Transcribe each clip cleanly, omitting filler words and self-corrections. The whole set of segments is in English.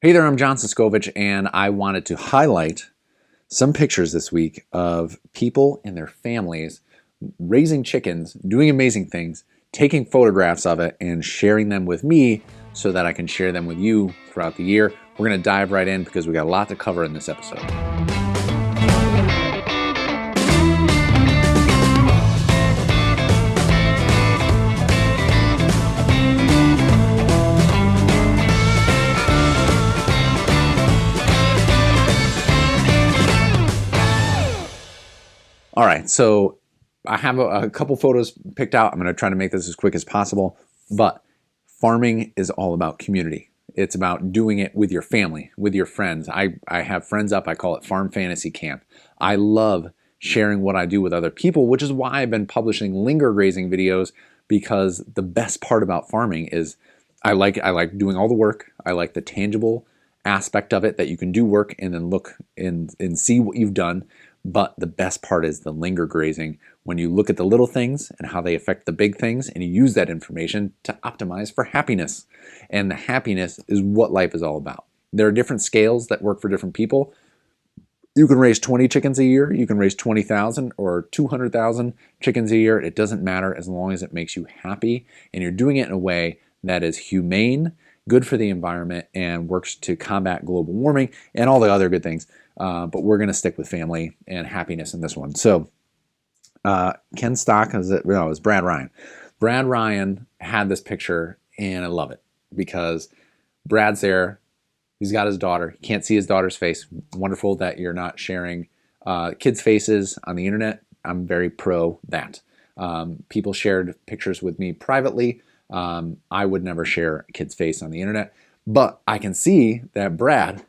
Hey there, I'm John Suscovich, and I wanted to highlight some pictures this week of people and their families raising chickens, doing amazing things, taking photographs of it, and sharing them with me so that I can share them with you throughout the year. We're going to dive right in because we got a lot to cover in this episode. All right, so I have a couple photos picked out. I'm going to try to make this as quick as possible, but farming is all about community. It's about doing it with your family, with your friends. I have friends up, I call it Farm Fantasy Camp. I love sharing what I do with other people, which is why I've been publishing linger grazing videos, because the best part about farming is I like doing all the work. I like the tangible aspect of it, that you can do work and then look and see what you've done. But the best part is the linger grazing, when you look at the little things and how they affect the big things, and you use that information to optimize for happiness. And the happiness is what life is all about. There are different scales that work for different people. You can raise 20 chickens a year, you can raise 20,000 or 200,000 chickens a year. It doesn't matter as long as it makes you happy and you're doing it in a way that is humane, good for the environment, and works to combat global warming and all the other good things. But we're going to stick with family and happiness in this one. So Ken Stock, it was Brad Ryan. Brad Ryan had this picture, and I love it because Brad's there. He's got his daughter. He can't see his daughter's face. Wonderful that you're not sharing kids' faces on the internet. I'm very pro that. People shared pictures with me privately. I would never share a kid's face on the internet. But I can see that Brad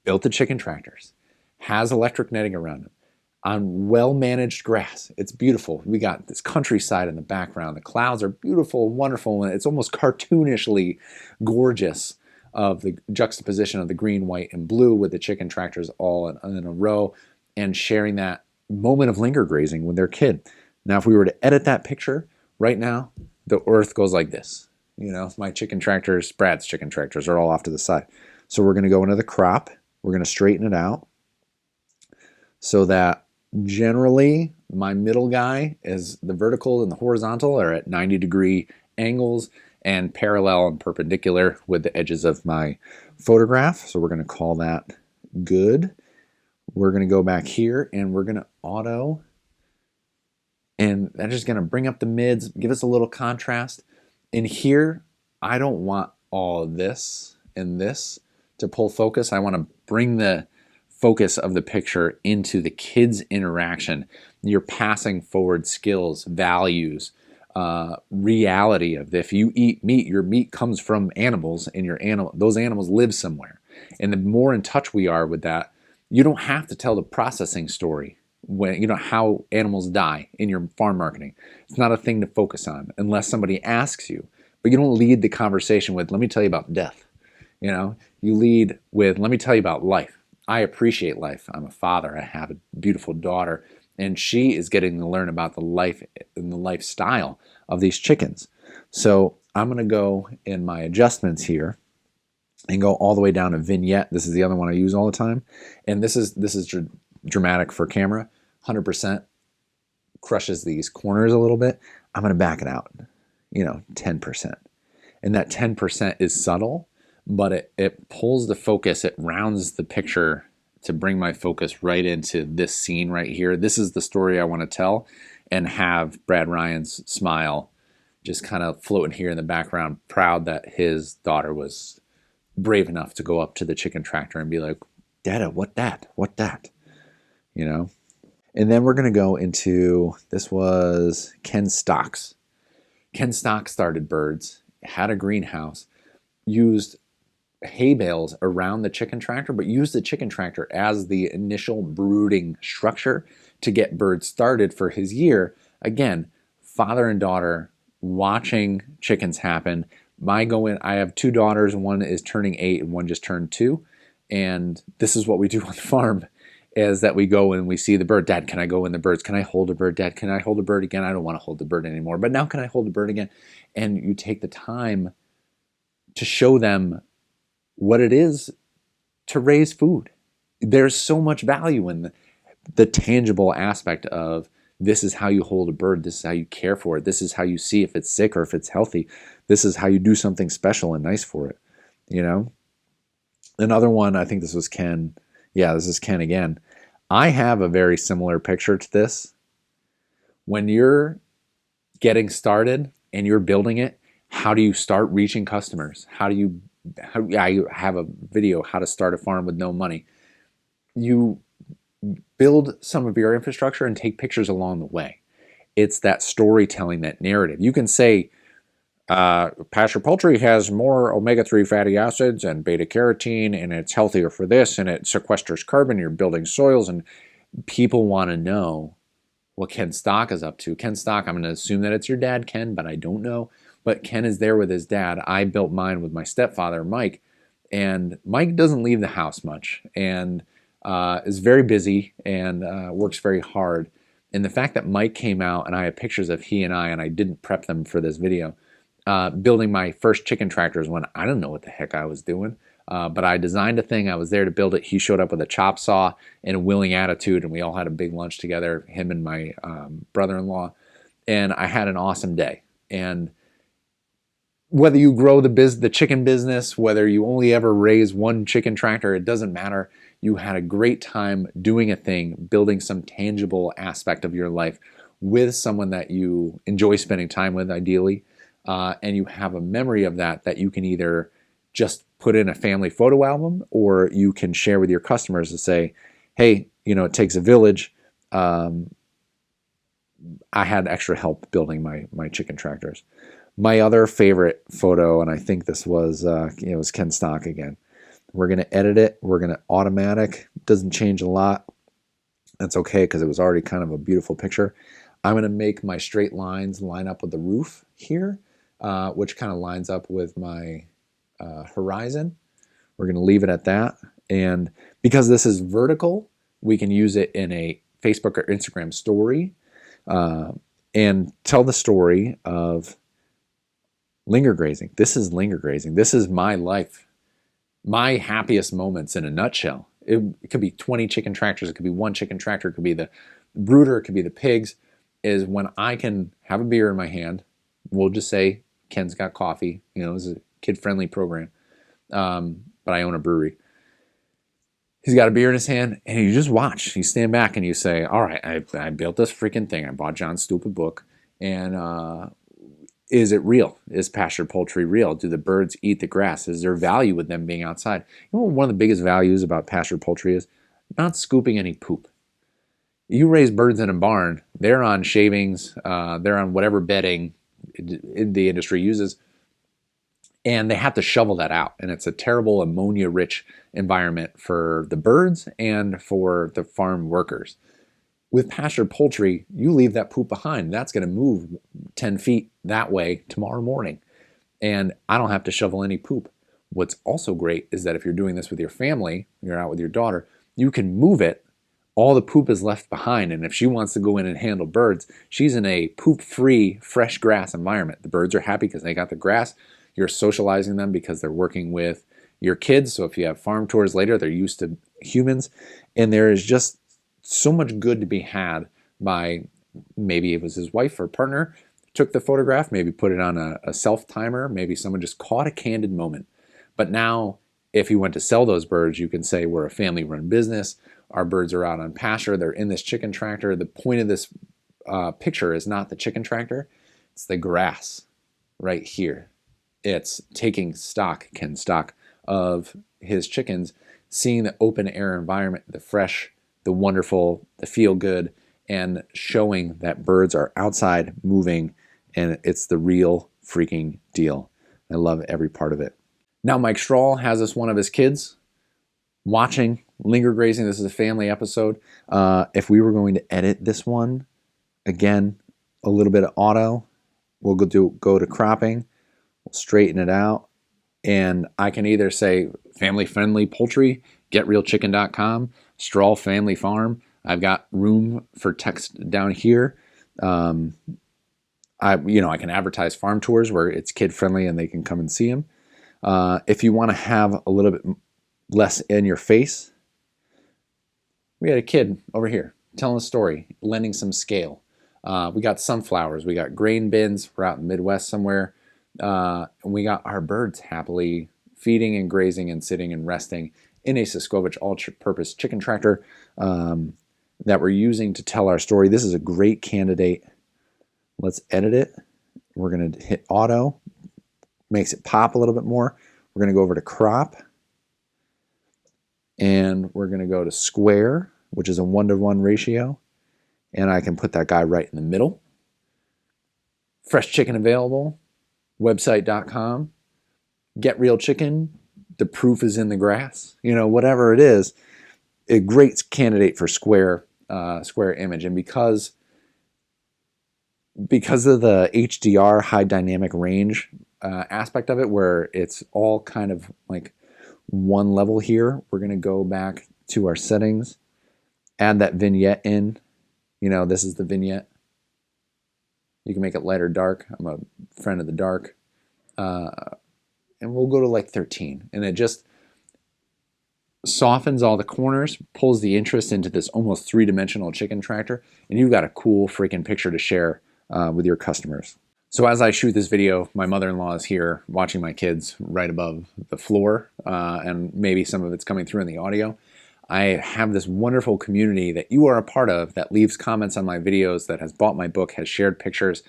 built the chicken tractors, has electric netting around him, on well-managed grass. It's beautiful. We got this countryside in the background. The clouds are beautiful, wonderful, and it's almost cartoonishly gorgeous, of the juxtaposition of the green, white, and blue with the chicken tractors all in a row, and sharing that moment of linger grazing with their kid. Now, if we were to edit that picture right now, the earth goes like this. You know, my chicken tractors, Brad's chicken tractors, are all off to the side. So we're going to go into the crop. We're going to straighten it out so that generally my middle guy is the vertical and the horizontal are at 90-degree angles and parallel and perpendicular with the edges of my photograph. So we're going to call that good. We're going to go back here and we're going to auto, and that's just going to bring up the mids, give us a little contrast. In here, I don't want all of this and this to pull focus. I want to bring the focus of the picture into the kids' interaction. You're passing forward skills, values, reality of if you eat meat, your meat comes from animals, and those animals live somewhere. And the more in touch we are with that, you don't have to tell the processing story when how animals die in your farm marketing. It's not a thing to focus on unless somebody asks you. But you don't lead the conversation with, let me tell you about death. You lead with, let me tell you about life. I appreciate life. I'm a father. I have a beautiful daughter, and she is getting to learn about the life and the lifestyle of these chickens. So I'm going to go in my adjustments here and go all the way down to vignette. This is the other one I use all the time, and this is dramatic for camera. 100% crushes these corners a little bit. I'm going to back it out, 10%, and that 10% is subtle. But it pulls the focus, it rounds the picture to bring my focus right into this scene right here. This is the story I want to tell, and have Brad Ryan's smile just kind of floating here in the background, proud that his daughter was brave enough to go up to the chicken tractor and be like, Dada, what that? And then we're going to go into, this was Ken Stock's. Ken Stock started birds, had a greenhouse, used hay bales around the chicken tractor, but use the chicken tractor as the initial brooding structure to get birds started for his year. Again, father and daughter watching chickens happen. I have two daughters, one is turning 8 and one just turned 2. And this is what we do on the farm, is that we go and we see the bird. Dad, can I go in the birds? Can I hold a bird? Dad, can I hold a bird again? I don't want to hold the bird anymore, but now can I hold a bird again? And you take the time to show them what it is to raise food. There's so much value in the tangible aspect of this is how you hold a bird. This is how you care for it. This is how you see if it's sick or if it's healthy. This is how you do something special and nice for it. You know, another one, I think this was Ken. Yeah, this is Ken again. I have a very similar picture to this. When you're getting started and you're building it, how do you start reaching customers? I have a video, how to start a farm with no money. You build some of your infrastructure and take pictures along the way. It's that storytelling, that narrative. You can say, pasture poultry has more omega-3 fatty acids and beta-carotene, and it's healthier for this, and it sequesters carbon, you're building soils, and people want to know what Ken Stock is up to. Ken Stock, I'm going to assume that it's your dad, Ken, but I don't know. But Ken is there with his dad. I built mine with my stepfather, Mike, and Mike doesn't leave the house much, and is very busy and works very hard. And the fact that Mike came out, and I have pictures of he and I didn't prep them for this video, building my first chicken tractors when I didn't know what the heck I was doing. But I designed a thing. I was there to build it. He showed up with a chop saw and a willing attitude, and we all had a big lunch together, him and my brother-in-law. And I had an awesome day. And whether you grow the chicken business, whether you only ever raise one chicken tractor, it doesn't matter. You had a great time doing a thing, building some tangible aspect of your life with someone that you enjoy spending time with, ideally. And you have a memory of that you can either just put in a family photo album, or you can share with your customers to say, hey, it takes a village. I had extra help building my chicken tractors. My other favorite photo, and I think this was, was Ken Stock again. We're going to edit it. We're going to automatic. Doesn't change a lot. That's okay, because it was already kind of a beautiful picture. I'm going to make my straight lines line up with the roof here, which kind of lines up with my horizon. We're going to leave it at that. And because this is vertical, we can use it in a Facebook or Instagram story and tell the story of linger grazing. This is linger grazing. This is my life. My happiest moments in a nutshell. It could be 20 chicken tractors. It could be one chicken tractor. It could be the brooder. It could be the pigs. Is when I can have a beer in my hand. We'll just say Ken's got coffee. This is a kid-friendly program. But I own a brewery. He's got a beer in his hand, and you just watch. You stand back and you say, all right, I built this freaking thing. I bought John's stupid book. And is it real? Is pasture poultry real? Do the birds eat the grass? Is there value with them being outside? One of the biggest values about pasture poultry is not scooping any poop. You raise birds in a barn, they're on shavings, they're on whatever bedding the industry uses, and they have to shovel that out. And it's a terrible ammonia-rich environment for the birds and for the farm workers. With pasture poultry, you leave that poop behind. That's going to move 10 feet that way tomorrow morning. And I don't have to shovel any poop. What's also great is that if you're doing this with your family, you're out with your daughter, you can move it. All the poop is left behind. And if she wants to go in and handle birds, she's in a poop-free, fresh grass environment. The birds are happy because they got the grass. You're socializing them because they're working with your kids. So if you have farm tours later, they're used to humans. And there is just so much good to be had by, maybe it was his wife or partner, took the photograph, maybe put it on a self-timer, maybe someone just caught a candid moment. But now, if you went to sell those birds, you can say we're a family-run business, our birds are out on pasture, they're in this chicken tractor. The point of this picture is not the chicken tractor, it's the grass right here. It's taking Ken Stock, of his chickens, seeing the open air environment, the fresh, the wonderful, the feel good, and showing that birds are outside moving, and it's the real freaking deal. I love every part of it. Now Mike Strahl has us one of his kids watching linger grazing. This is a family episode. If we were going to edit this one, again, a little bit of auto, we'll go to cropping, we'll straighten it out, and I can either say family-friendly poultry, getrealchicken.com, Strahl Family Farm. I've got room for text down here. I can advertise farm tours where it's kid friendly and they can come and see them. If you want to have a little bit less in your face, we had a kid over here telling a story, lending some scale. We got sunflowers, we got grain bins, we're out in the Midwest somewhere, and we got our birds happily feeding and grazing and sitting and resting in a Suscovich all-purpose chicken tractor that we're using to tell our story. This is a great candidate. Let's edit it. We're going to hit auto, makes it pop a little bit more. We're going to go over to crop, and we're going to go to square, which is a 1-to-1 ratio, and I can put that guy right in the middle. Fresh chicken available, website.com, get real chicken, the proof is in the grass, you know, whatever it is, a great candidate for square image. And because of the HDR, high dynamic range aspect of it, where it's all kind of like one level here, we're going to go back to our settings, add that vignette in. You know, this is the vignette. You can make it light or dark. I'm a friend of the dark. And we'll go to like 13. And it just softens all the corners, pulls the interest into this almost three-dimensional chicken tractor, and you've got a cool freaking picture to share with your customers. So as I shoot this video, my mother-in-law is here watching my kids right above the floor, and maybe some of it's coming through in the audio. I have this wonderful community that you are a part of that leaves comments on my videos, that has bought my book, has shared pictures.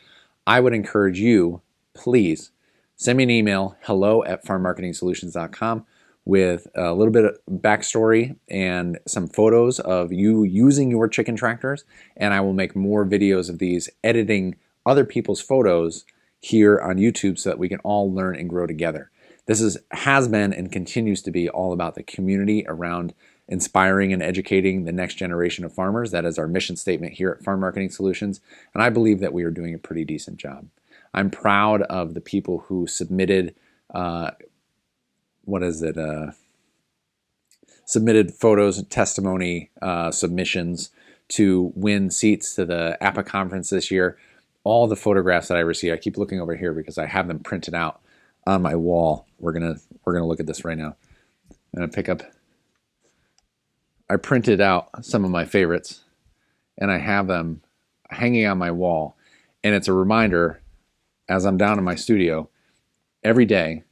I would encourage you, please, send me an email, hello@farmmarketingsolutions.com, with a little bit of backstory and some photos of you using your chicken tractors, and I will make more videos of these editing other people's photos here on YouTube so that we can all learn and grow together. This has been and continues to be all about the community around inspiring and educating the next generation of farmers. That is our mission statement here at Farm Marketing Solutions, and I believe that we are doing a pretty decent job. I'm proud of the people who submitted submitted photos and testimony submissions to win seats to the APA conference this year. All the photographs that I received, I keep looking over here because I have them printed out on my wall. We're gonna look at this right now. I'm gonna pick up. I printed out some of my favorites, and I have them hanging on my wall, and it's a reminder as I'm down in my studio every day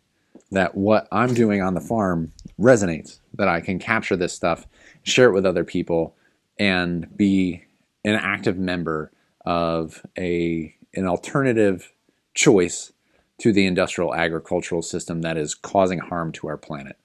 that what I'm doing on the farm resonates, that I can capture this stuff, share it with other people, and be an active member of an alternative choice to the industrial agricultural system that is causing harm to our planet.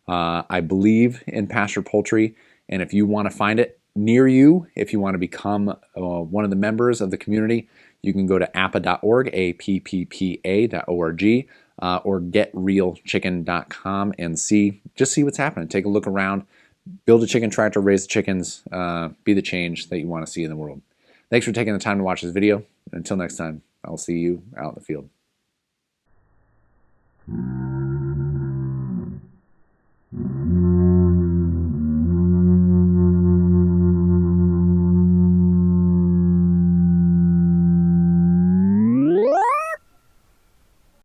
I believe in pasture poultry, and if you want to find it near you, if you want to become one of the members of the community, you can go to appa.org, APPPA.org, or getrealchicken.com and see what's happening. Take a look around, build a chicken tractor, raise the chickens, be the change that you want to see in the world. Thanks for taking the time to watch this video. Until next time, I'll see you out in the field.